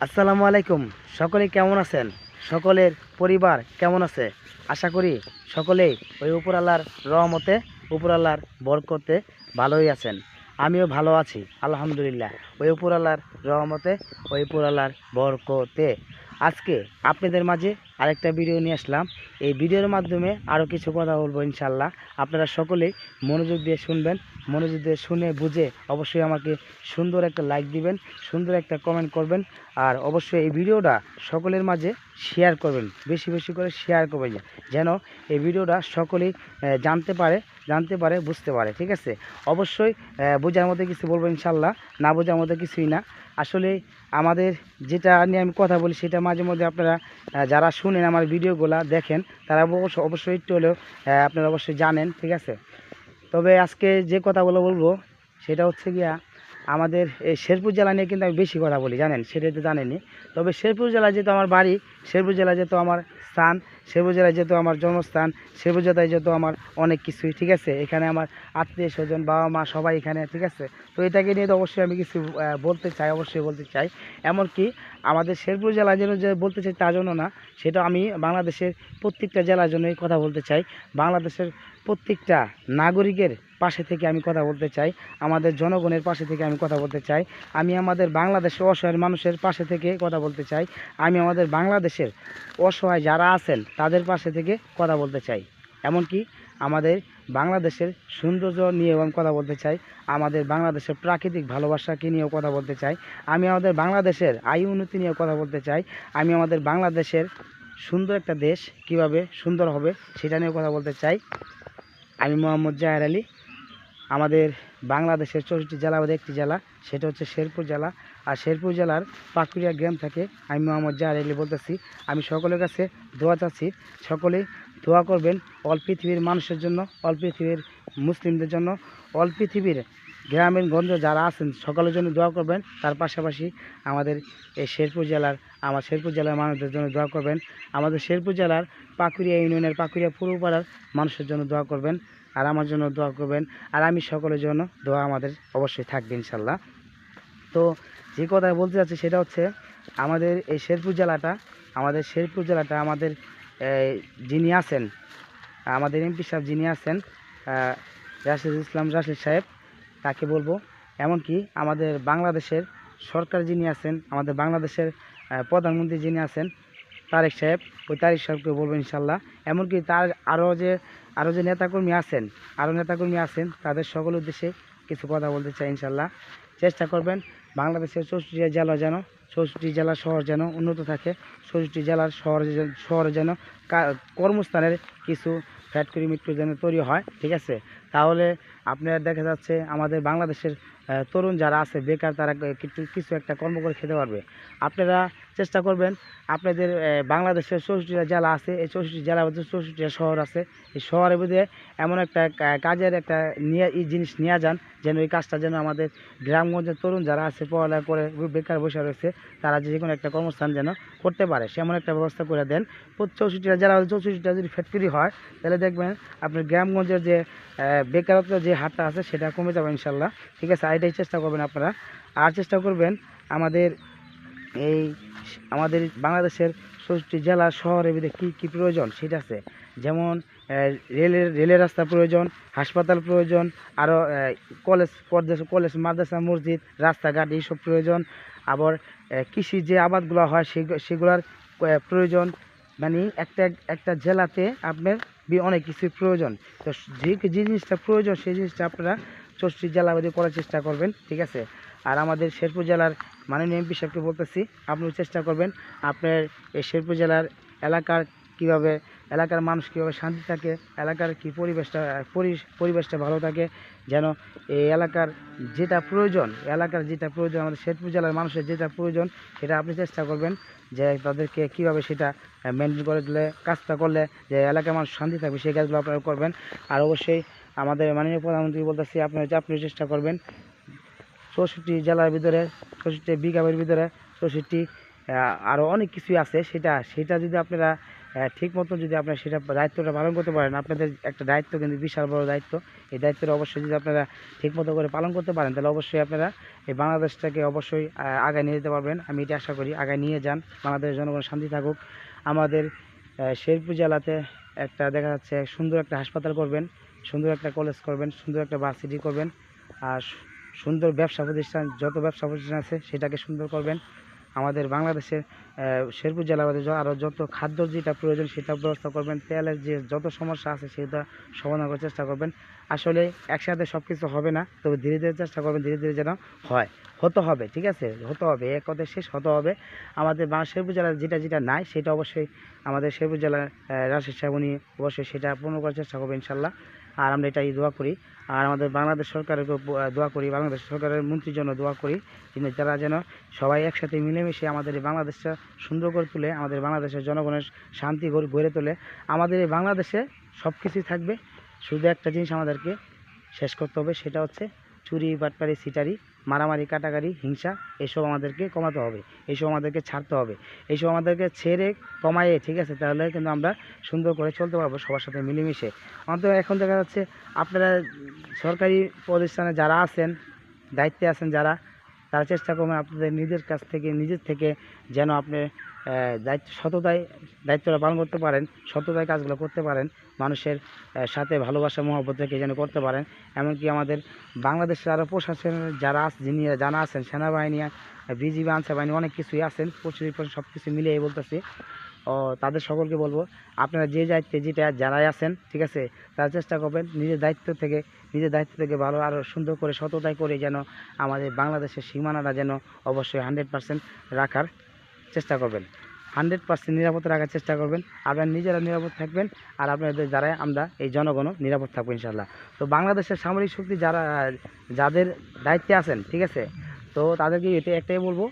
আসসালামু আলাইকুম। সকলে কেমন আছেন? সকলের পরিবার কেমন আছে? আশা করি সকলেই ওই উপরআল্লাহর রহমতে, উপরআল্লাহর বরকতে ভালোই আছেন। আমিও ভালো আছি আলহামদুলিল্লাহ। ওই উপরআল্লাহর রহমতে, ওই উপরআল্লাহর বরকতে আজকে আপনাদের মাঝে আরেকটা ভিডিও নিয়ে আসলাম। এই ভিডিওর মাধ্যমে আরও কিছু কথা বলবো ইনশাল্লাহ। আপনারা সকলেই মনোযোগ দিয়ে শুনবেন। মনোযোগ দিয়ে শুনে বুঝে অবশ্যই আমাকে সুন্দর একটা লাইক দিবেন, সুন্দর একটা কমেন্ট করবেন। আর অবশ্যই এই ভিডিওটা সকলের মাঝে শেয়ার করবেন, বেশি বেশি করে শেয়ার করবেন, যেন এই ভিডিওটা সকলেই জানতে পারে বুঝতে পারে। ঠিক আছে, অবশ্যই বোঝার মধ্যে কিছু বলবো ইনশাল্লাহ, না বোঝার মধ্যে কিছুই না। আসলে আমাদের যেটা নিয়ে আমি কথা বলি সেটা মাঝে মধ্যে আপনারা যারা শুনেন আমার ভিডিওগুলো দেখেন, তারা অবশ্যই একটু হলেও আপনারা অবশ্যই জানেন। ঠিক আছে, তবে আজকে যে কথাগুলো বলবো সেটা হচ্ছে গিয়া আমাদের এই শেরপুর জেলা নিয়ে কিন্তু আমি বেশি কথা বলি, জানেন, সেটা তো জানেনই। তবে শেরপুর জেলা যেহেতু আমার বাড়ি, শেরপুর জেলা যেহেতু আমার স্থান, শেরপুর জেলায় যেহেতু আমার জন্মস্থান, শেরপুর জেলায় যেহেতু আমার অনেক কিছুই, ঠিক আছে, এখানে আমার আত্মীয় স্বজন, বাবা মা সবাই এখানে, ঠিক আছে। তো এটাকে নিয়ে তো অবশ্যই আমি কিছু বলতে চাই, অবশ্যই বলতে চাই। এমনকি আমাদের শেরপুর জেলা যেন যে বলতে চাই তার জন্য না, সেটা আমি বাংলাদেশের প্রত্যেকটা জেলার জন্যই কথা বলতে চাই। বাংলাদেশের প্রত্যেকটা নাগরিকের পাশে থেকে আমি কথা বলতে চাই, আমাদের জনগণের পাশে থেকে আমি কথা বলতে চাই। আমি আমাদের বাংলাদেশের অসহায় মানুষের পাশে থেকে কথা বলতে চাই। আমি আমাদের বাংলাদেশের অসহায় যারা আছেন তাদের পাশে থেকে কথা বলতে চাই। এমনকি আমাদের বাংলাদেশের সৌন্দর্য নিয়েও আমি কথা বলতে চাই, আমাদের বাংলাদেশের প্রাকৃতিক ভালোবাসাকে নিয়েও কথা বলতে চাই। আমি আমাদের বাংলাদেশের আয় উন্নতি নিয়েও কথা বলতে চাই। আমি আমাদের বাংলাদেশের সুন্দর একটা দেশ কিভাবে সুন্দর হবে সেটা নিয়েও কথা বলতে চাই। আমি মোহাম্মদ জাহের আলী। আমাদের বাংলাদেশের 64 জেলার মধ্যে একটি জেলা, সেটা হচ্ছে শেরপুর জেলা। আর শেরপুর জেলার পাকুড়িয়া গ্রাম থেকে আমি মোহাম্মদ জাহের আলী বলতেছি। আমি সকলের কাছে দোয়া চাচ্ছি, সকলেই দোয়া করবেন অল পৃথিবীর মানুষের জন্য, অল পৃথিবীর মুসলিমদের জন্য, অল পৃথিবীর গ্রামীণ গঞ্জ যারা আছেন সকলের জন্য দোয়া করবেন। তার পাশাপাশি আমাদের এই শেরপুর জেলার, আমার শেরপুর জেলার মানুষদের জন্য দোয়া করবেন। আমাদের শেরপুর জেলার পাকুড়িয়া ইউনিয়নের পাকুড়িয়া পূর্বপাড়ার মানুষের জন্য দোয়া করবেন, আর আমার জন্য দোয়া করবেন। আর আমি সকলের জন্য দোয়া আমাদের অবশ্যই থাকবে ইনশাল্লাহ। তো যে কথা বলতে চাচ্ছি সেটা হচ্ছে আমাদের এই শেরপুর জেলাটা, আমাদের যিনি আছেন, আমাদের এমপি সাহেব যিনি আছেন, রাশিদ ইসলাম রাশিদ সাহেব, তাকে বলবো। এমনকি আমাদের বাংলাদেশের সরকার যিনি আছেন, আমাদের বাংলাদেশের প্রধানমন্ত্রী যিনি আছেন তারেক সাহেব, ওই তারেক সাহেবকে বলবো ইনশাল্লাহ। এমনকি তার আরও যে নেতাকর্মী আছেন তাদের সকল উদ্দেশ্যে কিছু কথা বলতে চাই ইনশাল্লাহ। চেষ্টা করবেন বাংলাদেশের 64 জেলা যেন, 64 জেলা শহর যেন উন্নত থাকে, 64 জেলার শহরে যেন কর্মস্থানের কিছু ফ্যাক্টরি মিত্র যেন তৈরি হয়। ঠিক আছে, তাহলে আপনার দেখা যাচ্ছে আমাদের বাংলাদেশের তরুণ যারা আছে বেকার, তারা কিছু একটা কর্ম করে খেতে পারবে। আপনারা চেষ্টা করবেন আপনাদের বাংলাদেশের 64টা জেলা আছে, এই 64 জেলার মধ্যে 64টা শহর আছে, এই শহরের মধ্যে এমন একটা কাজের একটা জিনিস নিয়ে যান, যেন এই কাজটা যেন আমাদের গ্রামগঞ্জের তরুণ যারা আছে পড়ালেখা করে বেকার বসে রয়েছে, তারা যে কোনো একটা কর্মস্থান যেন করতে পারে সেমন একটা ব্যবস্থা করে দেন। 64টা জেলা 64টা যদি ফ্যাক্টরি হয় তাহলে দেখবেন আপনার গ্রামগঞ্জের যে বেকারত্ব যে হারটা আছে সেটা কমে যাবে ইনশাল্লাহ। ঠিক আছে, এটাই চেষ্টা করবেন আপনারা। আর চেষ্টা করবেন আমাদের এই বাংলাদেশের 64 জেলা শহরের ভিতরে কী প্রয়োজন সেটা আছে, যেমন রেলের রাস্তা প্রয়োজন, হাসপাতাল প্রয়োজন, আরও কলেজ মাদ্রাসা মসজিদ রাস্তাঘাট এইসব প্রয়োজন। আবার কৃষি যে আবাদগুলো হয় সেগুলোর প্রয়োজন। মানে একটা জেলাতে আপনার অনেক কিছুর প্রয়োজন। তো যে জিনিসটা প্রয়োজন সেই জিনিসটা আপনারা 64 জেলা মধ্যে করার চেষ্টা করবেন। ঠিক আছে, আর আমাদের শেরপুর জেলার মাননীয় এমপি সাহেবকে বলতেছি, আপনিও চেষ্টা করবেন আপনার এই শেরপুর জেলার এলাকার মানুষ কীভাবে শান্তি থাকে, এলাকার কি পরিবেশটা ভালো থাকে, যেন এই এলাকার যেটা প্রয়োজন আমাদের শেরপুর জেলার মানুষের যেটা প্রয়োজন সেটা আপনি চেষ্টা করবেন যে তাদেরকে কীভাবে সেটা মেনটেন করে দিলে, কাজটা করলে যে এলাকার মানুষ শান্তি থাকবে সেই কাজগুলো আপনারা করবেন। আর অবশ্যই আমাদের মাননীয় প্রধানমন্ত্রী বলতেছি, আপনিও চেষ্টা করবেন 64 জেলার ভিতরে, 64 বিঘাবের ভিতরে 64 আরও অনেক কিছুই আছে, সেটা সেটা যদি আপনারা ঠিক মতো যদি আপনারা সেটা দায়িত্বটা পালন করতে পারেন, আপনাদের একটা দায়িত্ব কিন্তু বিশাল বড় দায়িত্ব। এই দায়িত্বটা অবশ্যই যদি আপনারা ঠিক মতো করে পালন করতে পারেন, তাহলে অবশ্যই আপনারা এই বাংলাদেশটাকে অবশ্যই আগায় নিয়ে যেতে পারবেন। আমি এটা আশা করি আগায় নিয়ে যান, বাংলাদেশের জনগণ শান্তি থাকুক। আমাদের শেরপুর জেলাতে একটা দেখা যাচ্ছে সুন্দর একটা হাসপাতাল করবেন, সুন্দর একটা কলেজ করবেন, সুন্দর একটা ভার্সিটি করবেন, আর সুন্দর ব্যবসা প্রতিষ্ঠান, যত ব্যবসা প্রতিষ্ঠান আছে সেটাকে সুন্দর করবেন। আমাদের বাংলাদেশের শেরপুর জেলার মধ্যে আরও যত খাদ্য যেটা প্রয়োজন সেটা ব্যবস্থা করবেন। তেলের যে যত সমস্যা আছে সেটা সমাধান করার চেষ্টা করবেন। আসলে একসাথে সব কিছু হবে না, তবে ধীরে ধীরে চেষ্টা করবেন, ধীরে ধীরে যেন হয়, হতে হবে, ঠিক আছে, হতে হবে, এক কথায় শেষ হতে হবে। আমাদের শেরপুর জেলার যেটা যেটা নাই সেটা অবশ্যই আমাদের শেরপুর জেলার রাশেদ সাহেব উনি অবশ্যই সেটা পূর্ণ করার চেষ্টা করবেন ইনশাল্লাহ। আর আমরা এটাই দোয়া করি। আর আমাদের বাংলাদেশ সরকারের দোয়া করি, বাংলাদেশ সরকারের মন্ত্রীর জন্য দোয়া করি, কিন্তু তারা যেন সবাই একসাথে মিলেমিশে আমাদের এই বাংলাদেশটা সুন্দর করে তুলে, আমাদের বাংলাদেশের জনগণের শান্তি গড়ে তোলে। আমাদের এই বাংলাদেশে সব কিছুই থাকবে, শুধু একটা জিনিস আমাদেরকে শেষ করতে হবে, সেটা হচ্ছে চুরি, বাটপারি, সিটারি, মারামারি, কাটাকারি, হিংসা, এসব আমাদেরকে কমাতে হবে, এইসব আমাদেরকে ছাড়তে হবে, এইসব আমাদেরকে ছেড়ে কমায়ে, ঠিক আছে, তাহলে কিন্তু আমরা সুন্দর করে চলতে পারবো সবার সাথে মিলেমিশে। অন্তত এখন দেখা যাচ্ছে আপনারা সরকারি প্রতিষ্ঠানে যারা আছেন, দায়িত্বে আছেন যারা, তারা চেষ্টা করবেন আপনাদের নিজের কাছ থেকে, নিজের থেকে যেন আপনি সততায় দায়িত্বটা পালন করতে পারেন, সততায় কাজগুলো করতে পারেন, মানুষের সাথে ভালোবাসা মহব্বত রেখে যেন করতে পারেন। এমনকি আমাদের বাংলাদেশের আরও প্রশাসনের যারা যিনি জানা আছেন, সেনাবাহিনী, বিজিবি, আনসার বাহিনী, অনেক কিছুই আছেন, প্রচুর সব কিছু মিলিয়ে বলতেছি। ও তাদের সকলকে বলবো, আপনারা যে দায়িত্বে যেটা যারাই আছেন, ঠিক আছে, তারা চেষ্টা করবেন নিজের দায়িত্ব থেকে ভালো আরও সুন্দর করে সততায় করে যেন আমাদের বাংলাদেশের সীমানাটা যেন অবশ্যই 100% রাখার চেষ্টা করবেন, 100% নিরাপদ রাখার চেষ্টা করবেন। আপনারা নিজেরা নিরাপদ থাকবেন, আর আপনাদের দ্বারাই আমরা এই জনগণও নিরাপদ থাকবো ইনশাল্লাহ। তো বাংলাদেশের সামরিক শক্তি যাদের দায়িত্বে আছেন, ঠিক আছে, তো তাদেরকে একটাই বলবো,